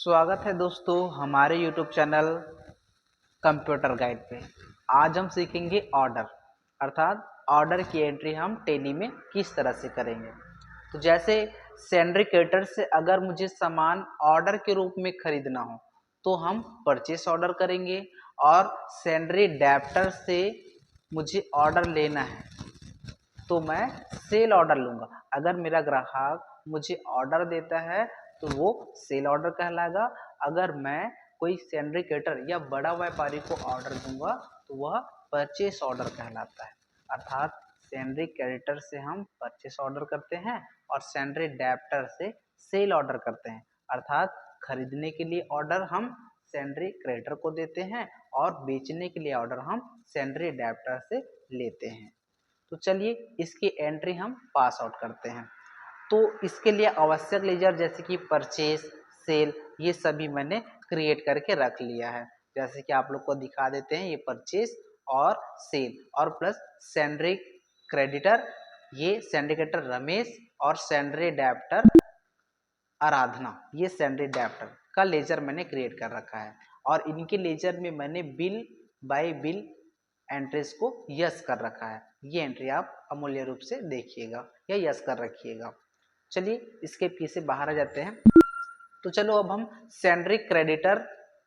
स्वागत है दोस्तों हमारे YouTube चैनल कंप्यूटर गाइड पे। आज हम सीखेंगे ऑर्डर अर्थात ऑर्डर की एंट्री हम टैली में किस तरह से करेंगे। तो जैसे सैंड्री क्रेडिटर से अगर मुझे सामान ऑर्डर के रूप में खरीदना हो तो हम परचेस ऑर्डर करेंगे, और सैंड्री डेप्टर से मुझे ऑर्डर लेना है तो मैं सेल ऑर्डर लूँगा। अगर मेरा ग्राहक मुझे ऑर्डर देता है तो वो सेल ऑर्डर कहलाएगा। अगर मैं कोई सैंड्री क्रेडिटर या बड़ा व्यापारी को ऑर्डर दूंगा तो वह परचेस ऑर्डर कहलाता है। अर्थात सैंड्री क्रेडिटर से हम परचेस ऑर्डर करते हैं और सैंड्री डेप्टर से सेल ऑर्डर करते हैं। अर्थात खरीदने के लिए ऑर्डर हम सैंड्री क्रेडिटर को देते हैं और बेचने के लिए ऑर्डर हम सैंड्री डेप्टर से लेते हैं। तो चलिए इसकी एंट्री हम पास आउट करते हैं। तो इसके लिए आवश्यक लेजर जैसे कि परचेस, सेल, ये सभी मैंने क्रिएट करके रख लिया है। जैसे कि आप लोग को दिखा देते हैं, ये परचेस और सेल और प्लस सैंड्री क्रेडिटर, ये सैंड्री क्रेडिटर रमेश और सैंड्री डेप्टर आराधना, ये सैंड्री डेप्टर का लेजर मैंने क्रिएट कर रखा है। और इनके लेजर में मैंने बिल बाय बिल एंट्रीज को यस कर रखा है। ये एंट्री आप अमूल्य रूप से देखिएगा या यस कर रखिएगा। चलिए इसके पीछे बाहर आ जाते हैं। तो चलो अब हम सैंड्री क्रेडिटर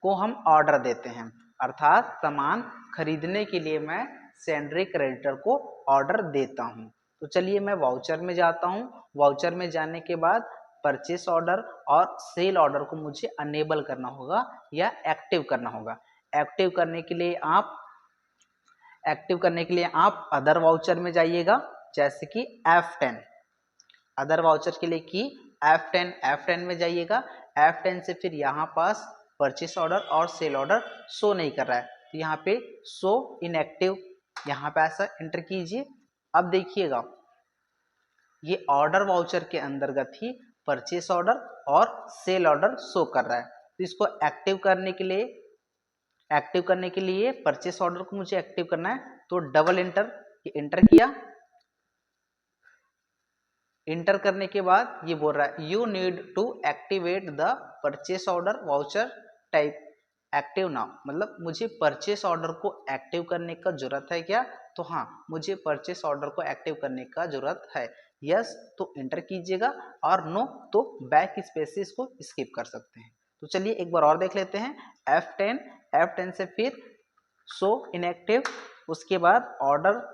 को हम ऑर्डर देते हैं, अर्थात सामान खरीदने के लिए मैं सैंड्री क्रेडिटर को ऑर्डर देता हूं। तो चलिए मैं वाउचर में जाता हूं। वाउचर में जाने के बाद परचेस ऑर्डर और सेल ऑर्डर को मुझे अनेबल करना होगा या एक्टिव करना होगा। एक्टिव करने के लिए आप अदर वाउचर में जाइएगा, जैसे कि F10। अदर वाउचर के लिए की F10 में जाइएगा। F10 से फिर यहाँ पास परचेस ऑर्डर और सेल ऑर्डर शो नहीं कर रहा है तो यहाँ पे शो इनएक्टिव, यहाँ पे ऐसा एंटर कीजिए। अब देखिएगा ये ऑर्डर वाउचर के अंतर्गत ही परचेस ऑर्डर और सेल ऑर्डर शो कर रहा है। तो इसको एक्टिव करने के लिए परचेस ऑर्डर को मुझे एक्टिव करना है तो डबल एंटर किया। इंटर करने के बाद ये बोल रहा है you need to activate the purchase order voucher type active now, मतलब मुझे परचेस ऑर्डर को एक्टिव करने का जरूरत है क्या? तो हाँ, मुझे परचेस ऑर्डर को एक्टिव करने का जरूरत है। यस तो इंटर कीजिएगा और नो तो बैक स्पेसिस को स्किप कर सकते हैं। तो चलिए एक बार और देख लेते हैं। F10 से फिर शो इनएक्टिव, उसके बाद ऑर्डर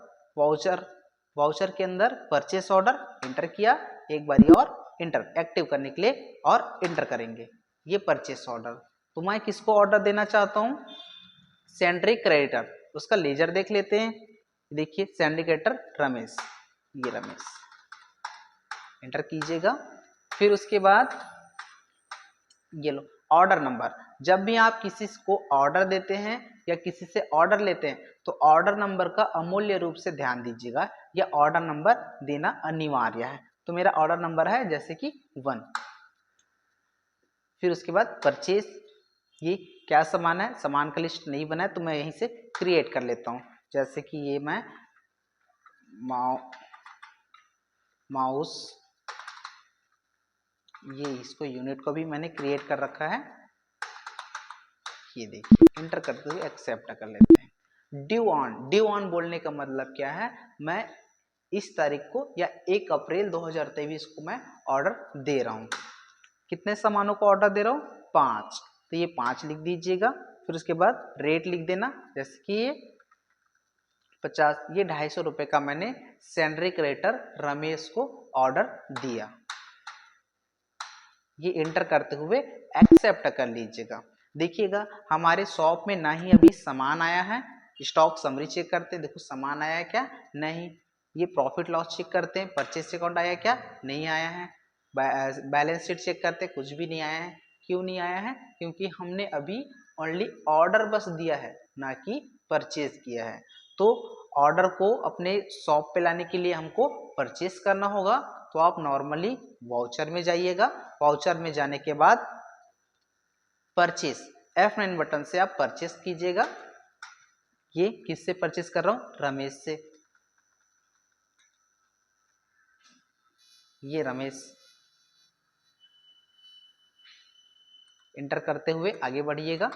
वाउचर के अंदर परचेस ऑर्डर इंटर किया, एक बारी और इंटर एक्टिव करने के लिए और इंटर करेंगे ये परचेस ऑर्डर। तो मैं किसको ऑर्डर देना चाहता हूँ? सैंड्री क्रेडिटर। उसका लेजर देख लेते हैं। देखिए सैंड्री क्रेडिटर रमेश, ये रमेश इंटर कीजिएगा। फिर उसके बाद ये लो ऑर्डर नंबर। जब भी आप किसी को ऑर्डर देते हैं या किसी से ऑर्डर लेते हैं तो ऑर्डर नंबर का अमूल्य रूप से ध्यान दीजिएगा, या ऑर्डर नंबर देना अनिवार्य है। तो मेरा ऑर्डर नंबर है जैसे कि 1। फिर उसके बाद परचेस, ये क्या सामान है, सामान का लिस्ट नहीं बना है तो मैं यहीं से क्रिएट कर लेता हूँ। जैसे कि ये मैं माउस, ये इसको यूनिट को भी मैंने क्रिएट कर रखा है। ये देखिए इंटर करते हुए एक्सेप्ट कर लेते हैं। ड्यू ऑन बोलने का मतलब क्या है? मैं इस तारीख को या 1 अप्रैल 2023 को मैं ऑर्डर दे रहा हूँ। कितने सामानों को ऑर्डर दे रहा हूँ? 5। तो ये 5 लिख दीजिएगा। फिर उसके बाद रेट लिख देना, जैसे कि ये 50, ये 250 रुपये का मैंने सैंड्री क्रेडिटर रमेश को ऑर्डर दिया। ये एंटर करते हुए एक्सेप्ट कर लीजिएगा। देखिएगा हमारे शॉप में ना ही अभी सामान आया है। स्टॉक समरी चेक करते हैं, देखो सामान आया है क्या? नहीं। ये प्रॉफिट लॉस चेक करते हैं, परचेस अकाउंट आया क्या? नहीं आया है। बैलेंस शीट चेक करते हैं, कुछ भी नहीं आया है। क्यों नहीं आया है? क्योंकि हमने अभी ओनली ऑर्डर बस दिया है, ना कि परचेज किया है। तो ऑर्डर को अपने शॉप पे लाने के लिए हमको परचेस करना होगा। तो आप नॉर्मली वाउचर में जाइएगा। वाउचर में जाने के बाद परचेस, F9 बटन से आप परचेस कीजिएगा। ये किससे परचेस कर रहा हूं? रमेश से। ये रमेश इंटर करते हुए आगे बढ़िएगा।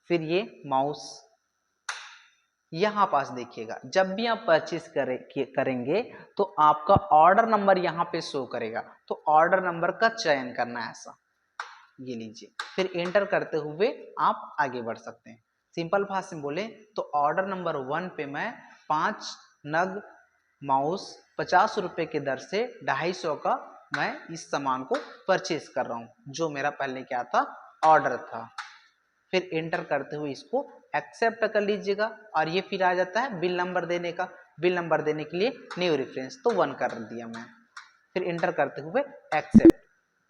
फिर ये माउस यहाँ पास देखिएगा, जब भी आप परचेस करेंगे तो आपका ऑर्डर नंबर यहाँ पे शो करेगा, तो ऑर्डर नंबर का चयन करना है ऐसा, ये लीजिए। फिर एंटर करते हुए आप आगे बढ़ सकते हैं। सिंपल भाषा में बोले तो ऑर्डर नंबर 1 पे मैं 5 नग माउस 50 रुपए के दर से 250 का मैं इस सामान को परचेस कर रहा हूँ, जो मेरा पहले क्या था, ऑर्डर था। फिर एंटर करते हुए इसको एक्सेप्ट कर लीजिएगा और ये फिर आ जाता है बिल नंबर देने का। बिल नंबर देने के लिए न्यू रेफरेंस तो 1 कर दिया मैं। फिर एंटर करते हुए एक्सेप्ट।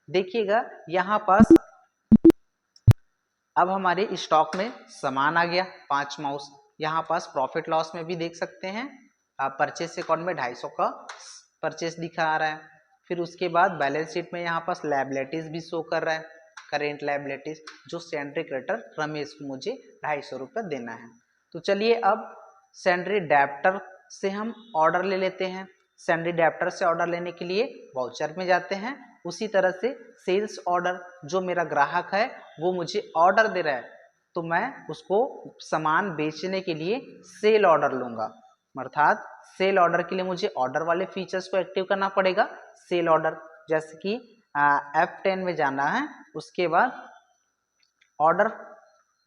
देखिएगा यहाँ पास अब हमारे स्टॉक में सामान आ गया 5 माउस। यहाँ पास प्रॉफिट लॉस में भी देख सकते हैं, आप परचेस अकाउंट में 250 का परचेस दिखा आ रहा है। फिर उसके बाद बैलेंस शीट में यहाँ पास लायबिलिटीज भी शो कर रहा है, करेंट लायबिलिटीज, जो सैलरी क्रेडिटर रमेश को मुझे 250 रुपये देना है। तो चलिए अब सैलरी डेप्टर से हम ऑर्डर ले लेते हैं। सैलरी डेप्टर से ऑर्डर लेने के लिए वाउचर में जाते हैं। उसी तरह से सेल्स ऑर्डर, जो मेरा ग्राहक है वो मुझे ऑर्डर दे रहा है, तो मैं उसको सामान बेचने के लिए सेल ऑर्डर लूंगा। अर्थात सेल ऑर्डर के लिए मुझे ऑर्डर वाले फीचर्स को एक्टिव करना पड़ेगा। सेल ऑर्डर जैसे कि F10 में जाना है, उसके बाद order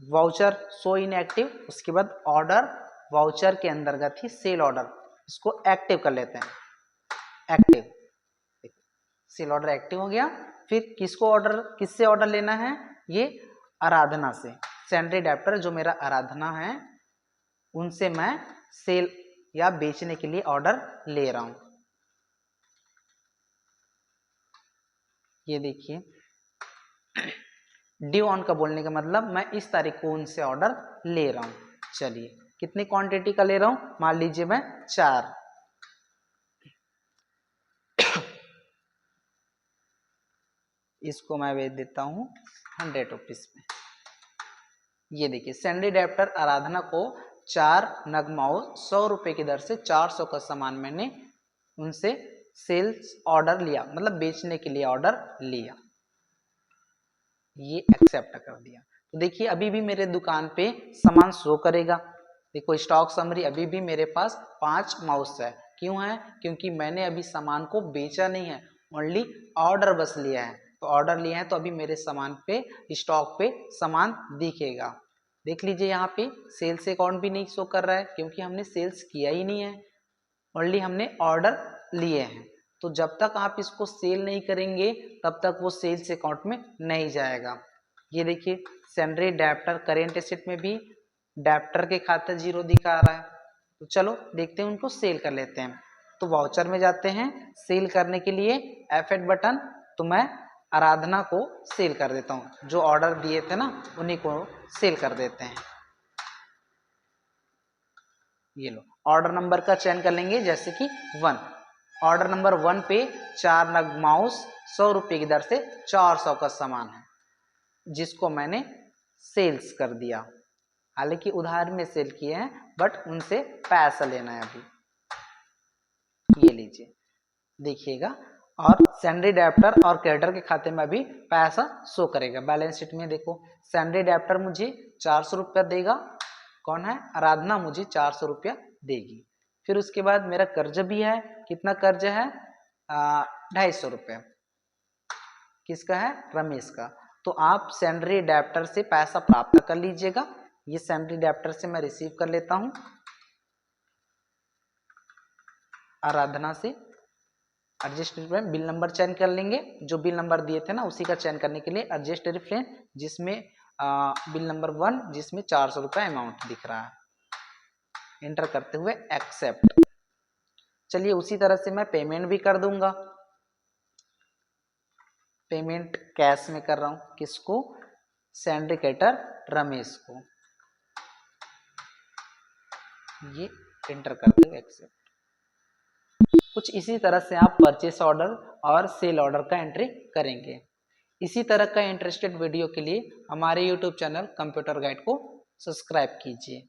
voucher show in active, उसके बाद ऑर्डर वाउचर के अंतर्गत ही सेल ऑर्डर, इसको एक्टिव कर लेते हैं। एक्टिव, सेल ऑर्डर एक्टिव हो गया। फिर किससे ऑर्डर लेना है, ये आराधना से। सैलरी डेप्टर जो मेरा आराधना है, उनसे मैं सेल या बेचने के लिए ऑर्डर ले रहा हूं। ये देखिए, ड्यू ऑन का बोलने का मतलब मैं इस तारीख को उनसे ऑर्डर ले रहा हूं। चलिए, कितनी क्वांटिटी का ले रहा हूं, मान लीजिए मैं 4। इसको मैं बेच देता हूं 100 रुपीज में। ये देखिए, सैलरी डेप्टर आराधना को 4 नग माउस 100 रुपए की दर से 400 का सामान मैंने उनसे सेल्स ऑर्डर लिया, मतलब बेचने के लिए ऑर्डर लिया। ये एक्सेप्ट कर दिया। तो देखिए, अभी भी मेरे दुकान पे सामान शो करेगा। देखो, स्टॉक समरी अभी भी मेरे पास 5 माउस है। क्यों है, क्योंकि मैंने अभी सामान को बेचा नहीं है, ओनली ऑर्डर बस लिया है। तो ऑर्डर लिया है तो अभी मेरे सामान पे, स्टॉक पे सामान दिखेगा। देख लीजिए, यहाँ पे सेल्स अकाउंट भी नहीं शो कर रहा है, क्योंकि हमने सेल्स किया ही नहीं है, ओनली हमने ऑर्डर लिए हैं। तो जब तक आप इसको सेल नहीं करेंगे तब तक वो सेल्स अकाउंट में नहीं जाएगा। ये देखिए, सैलरी डेप्टर करेंट एसेट में भी डेप्टर के खाते 0 दिखा रहा है। तो चलो देखते हैं, उनको सेल कर लेते हैं। तो वाउचर में जाते हैं, सेल करने के लिए F8 बटन, तो मैं आराधना को सेल कर देता हूँ। जो ऑर्डर दिए थे ना, उन्हीं को सेल कर देते हैं। ये लो, ऑर्डर नंबर का चयन कर लेंगे, जैसे कि 1। ऑर्डर नंबर 1 पे 4 नग माउस 100 रुपए की दर से 400 का सामान है, जिसको मैंने सेल्स कर दिया। हालांकि उधार में सेल किए हैं, बट उनसे पैसा लेना है अभी। ये लीजिए, देखिएगा, और सैलरी डेप्टर और क्रेडिटर के खाते में अभी पैसा शो करेगा। बैलेंस शीट में देखो, सैलरी डेप्टर मुझे 400 रुपया देगा। कौन है, आराधना मुझे 400 रुपया देगी। फिर उसके बाद मेरा कर्ज भी है। कितना कर्ज है, 250 रुपया। किसका है, रमेश का। तो आप सैलरी डेप्टर से पैसा प्राप्त कर लीजिएगा। ये सैलरी डेप्टर से मैं रिसीव कर लेता हूं, आराधना से। एडजस्ट रेफरेंस बिल नंबर चयन कर लेंगे, जो बिल नंबर दिए थे ना, उसी का चयन करने के लिए एडजस्ट रेफरेंस, जिसमें बिल नंबर 1, जिसमें 400 रुपया अमाउंट दिख रहा है। एंटर करते हुए एक्सेप्ट। चलिए, उसी तरह से मैं पेमेंट भी कर दूंगा। पेमेंट कैश में कर रहा हूं, किसको, सैलरी क्रेडिटर रमेश को। ये एंटर करते हुए एक्सेप्ट। कुछ इसी तरह से आप परचेस ऑर्डर और सेल ऑर्डर का एंट्री करेंगे। इसी तरह का इंटरेस्टेड वीडियो के लिए हमारे YouTube चैनल कंप्यूटर गाइड को सब्सक्राइब कीजिए।